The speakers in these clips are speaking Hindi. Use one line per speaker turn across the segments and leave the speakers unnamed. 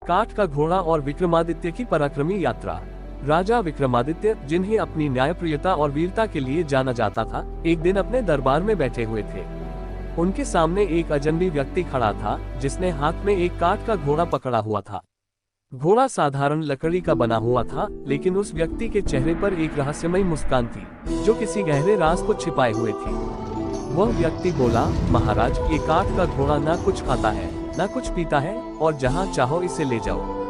काठ का घोड़ा और विक्रमादित्य की पराक्रमी यात्रा। राजा विक्रमादित्य, जिन्हें अपनी न्यायप्रियता और वीरता के लिए जाना जाता था, एक दिन अपने दरबार में बैठे हुए थे। उनके सामने एक अजनबी व्यक्ति खड़ा था, जिसने हाथ में एक काठ का घोड़ा पकड़ा हुआ था। घोड़ा साधारण लकड़ी का बना हुआ था, लेकिन उस व्यक्ति के चेहरे पर एक रहस्यमयी मुस्कान थी, जो किसी गहरे राज को छिपाए हुए थी। वह व्यक्ति बोला, महाराज, ये काठ का घोड़ा ना कुछ खाता है, ना कुछ पीता है, और जहाँ चाहो इसे ले जाओ।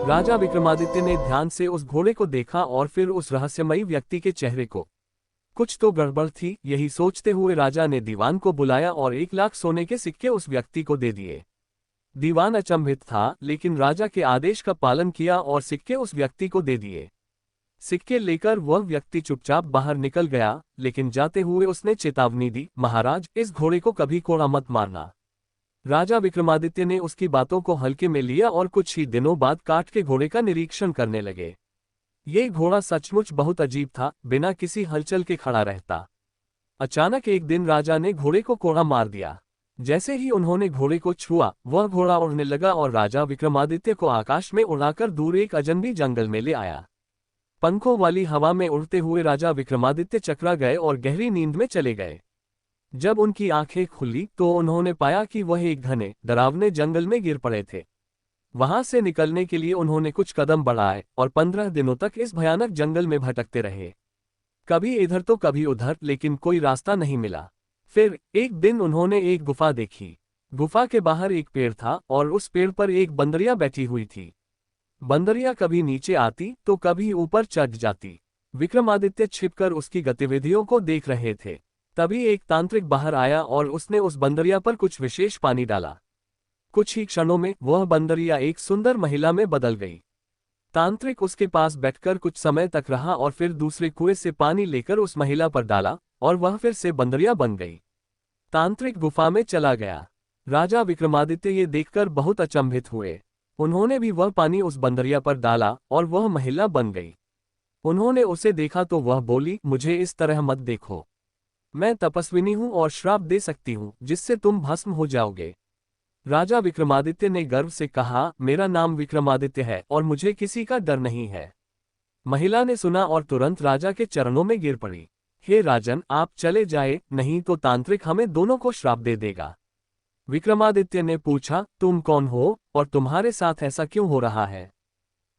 राजा विक्रमादित्य ने ध्यान से उस घोड़े को देखा और फिर उस रहस्यमयी व्यक्ति के चेहरे को। कुछ तो गड़बड़ थी, यही सोचते हुए राजा ने दीवान को बुलाया और 1 लाख सोने के सिक्के उस व्यक्ति को दे दिए। दीवान अचंभित था, लेकिन राजा के आदेश का पालन किया और सिक्के उस व्यक्ति को दे दिए। सिक्के लेकर वह व्यक्ति चुपचाप बाहर निकल गया, लेकिन जाते हुए उसने चेतावनी दी, महाराज, इस घोड़े को कभी कोड़ा मत मारना। राजा विक्रमादित्य ने उसकी बातों को हल्के में लिया और कुछ ही दिनों बाद काठ के घोड़े का निरीक्षण करने लगे। ये घोड़ा सचमुच बहुत अजीब था, बिना किसी हलचल के खड़ा रहता। अचानक एक दिन राजा ने घोड़े को कोड़ा मार दिया। जैसे ही उन्होंने घोड़े को छुआ, वह घोड़ा उड़ने लगा और राजा विक्रमादित्य को आकाश में उड़ाकर दूर एक अजनबी जंगल में ले आया। पंखों वाली हवा में उड़ते हुए राजा विक्रमादित्य चकरा गए और गहरी नींद में चले गए। जब उनकी आंखें खुली तो उन्होंने पाया कि वह एक घने, डरावने जंगल में गिर पड़े थे। वहां से निकलने के लिए उन्होंने कुछ कदम बढ़ाए और 15 दिनों तक इस भयानक जंगल में भटकते रहे। कभी इधर तो कभी उधर, लेकिन कोई रास्ता नहीं मिला। फिर एक दिन उन्होंने एक गुफा देखी। गुफा के बाहर एक पेड़ था और उस पेड़ पर एक बंदरिया बैठी हुई थी। बंदरिया कभी नीचे आती तो कभी ऊपर चढ़ जाती। विक्रमादित्य छिपकर उसकी गतिविधियों को देख रहे थे। तभी एक तांत्रिक बाहर आया और उसने उस बंदरिया पर कुछ विशेष पानी डाला। कुछ ही क्षणों में वह बंदरिया एक सुंदर महिला में बदल गई। तांत्रिक उसके पास बैठकर कुछ समय तक रहा और फिर दूसरे कुएं से पानी लेकर उस महिला पर डाला और वह फिर से बंदरिया बन गई। तांत्रिक गुफा में चला गया। राजा विक्रमादित्य ये देखकर बहुत अचंभित हुए। उन्होंने भी वह पानी उस बंदरिया पर डाला और वह महिला बन गई। उन्होंने उसे देखा तो वह बोली, मुझे इस तरह मत देखो, मैं तपस्विनी हूं और श्राप दे सकती हूं जिससे तुम भस्म हो जाओगे। राजा विक्रमादित्य ने गर्व से कहा, मेरा नाम विक्रमादित्य है और मुझे किसी का डर नहीं है। महिला ने सुना और तुरंत राजा के चरणों में गिर पड़ी। हे राजन, आप चले जाए, नहीं तो तांत्रिक हमें दोनों को श्राप दे देगा। विक्रमादित्य ने पूछा, तुम कौन हो और तुम्हारे साथ ऐसा क्यों हो रहा है?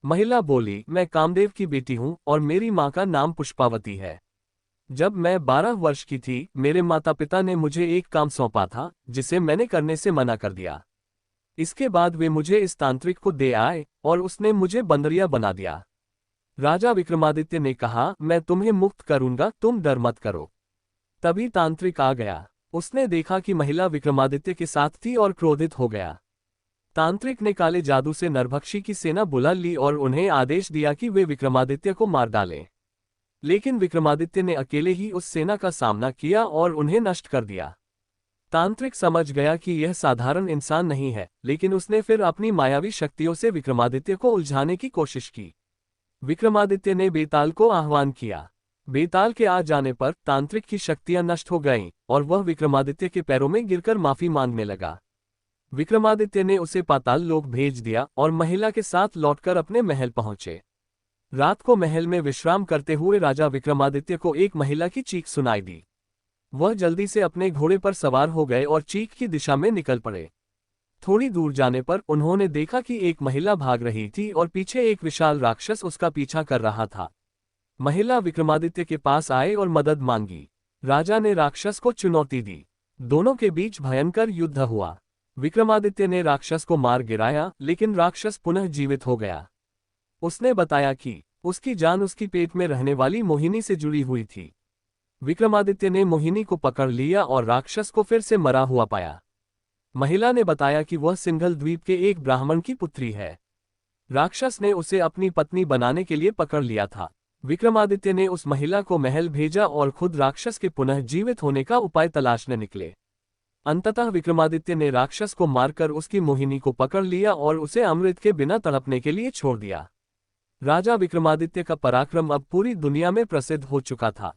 महिला बोली, मैं कामदेव की बेटी हूं और मेरी मां का नाम पुष्पावती है। जब मैं 12 वर्ष की थी, मेरे माता पिता ने मुझे एक काम सौंपा था, जिसे मैंने करने से मना कर दिया। इसके बाद वे मुझे इस तांत्रिक को दे आए और उसने मुझे बंदरिया बना दिया। राजा विक्रमादित्य ने कहा, मैं तुम्हें मुक्त करूंगा, तुम डर मत करो। तभी तांत्रिक आ गया। उसने देखा कि महिला विक्रमादित्य के साथ थी और क्रोधित हो गया। तांत्रिक ने काले जादू से नरभक्षी की सेना बुला ली और उन्हें आदेश दिया कि वे विक्रमादित्य को मार डालें। लेकिन विक्रमादित्य ने अकेले ही उस सेना का सामना किया और उन्हें नष्ट कर दिया। तांत्रिक समझ गया कि यह साधारण इंसान नहीं है, लेकिन उसने फिर अपनी मायावी शक्तियों से विक्रमादित्य को उलझाने की कोशिश की। विक्रमादित्य ने बेताल को आह्वान किया। बेताल के आ जाने पर तांत्रिक की शक्तियां नष्ट हो गईं और वह विक्रमादित्य के पैरों में गिरकर माफी मांगने लगा। विक्रमादित्य ने उसे पाताल लोक भेज दिया और महिला के साथ लौटकर अपने महल पहुंचे। रात को महल में विश्राम करते हुए राजा विक्रमादित्य को एक महिला की चीख सुनाई दी। वह जल्दी से अपने घोड़े पर सवार हो गए और चीख की दिशा में निकल पड़े। थोड़ी दूर जाने पर उन्होंने देखा कि एक महिला भाग रही थी और पीछे एक विशाल राक्षस उसका पीछा कर रहा था। महिला विक्रमादित्य के पास आए और मदद मांगी। राजा ने राक्षस को चुनौती दी। दोनों के बीच भयंकर युद्ध हुआ। विक्रमादित्य ने राक्षस को मार गिराया, लेकिन राक्षस पुनः जीवित हो गया। उसने बताया कि उसकी जान उसकी पेट में रहने वाली मोहिनी से जुड़ी हुई थी। विक्रमादित्य ने मोहिनी को पकड़ लिया और राक्षस को फिर से मरा हुआ पाया। महिला ने बताया कि वह सिंघल द्वीप के एक ब्राह्मण की पुत्री है। राक्षस ने उसे अपनी पत्नी बनाने के लिए पकड़ लिया था। विक्रमादित्य ने उस महिला को महल भेजा और खुद राक्षस के पुनः जीवित होने का उपाय तलाशने निकले। अंततः विक्रमादित्य ने राक्षस को मारकर उसकी मोहिनी को पकड़ लिया और उसे अमृत के बिना तड़पने के लिए छोड़ दिया। राजा विक्रमादित्य का पराक्रम अब पूरी दुनिया में प्रसिद्ध हो चुका था।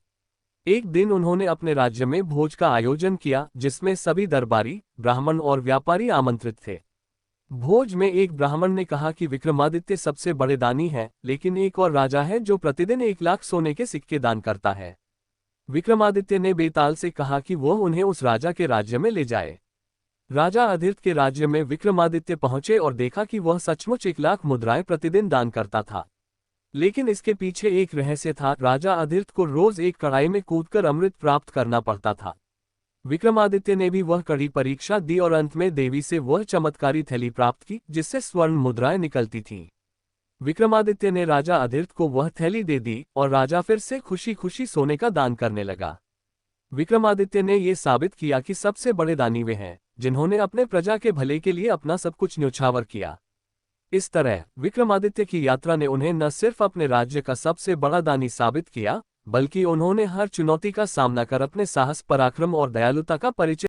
एक दिन उन्होंने अपने राज्य में भोज का आयोजन किया, जिसमें सभी दरबारी, ब्राह्मण और व्यापारी आमंत्रित थे। भोज में एक ब्राह्मण ने कहा कि विक्रमादित्य सबसे बड़े दानी हैं, लेकिन एक और राजा है जो प्रतिदिन 1 लाख सोने के सिक्के दान करता है। विक्रमादित्य ने बेताल से कहा कि वह उन्हें उस राजा के राज्य में ले जाए। राजा अधिर्थ के राज्य में विक्रमादित्य पहुंचे और देखा कि वह सचमुच 1 लाख मुद्राएं प्रतिदिन दान करता था। लेकिन इसके पीछे एक रहस्य था। राजा अधिर्थ को रोज एक कड़ाई में कूदकर अमृत प्राप्त करना पड़ता था। विक्रमादित्य ने भी वह कड़ी परीक्षा दी और अंत में देवी से वह चमत्कारी थैली प्राप्त की जिससे स्वर्ण मुद्राएं निकलती थीं। विक्रमादित्य ने राजा अधिर्थ को वह थैली दे दी और राजा फिर से खुशी खुशी सोने का दान करने लगा। विक्रमादित्य ने यह साबित किया कि सबसे बड़े दानी वे हैं जिन्होंने अपने प्रजा के भले के लिए अपना सब कुछ न्योछावर किया। इस तरह विक्रमादित्य की यात्रा ने उन्हें न सिर्फ अपने राज्य का सबसे बड़ा दानी साबित किया, बल्कि उन्होंने हर चुनौती का सामना कर अपने साहस, पराक्रम और दयालुता का परिचय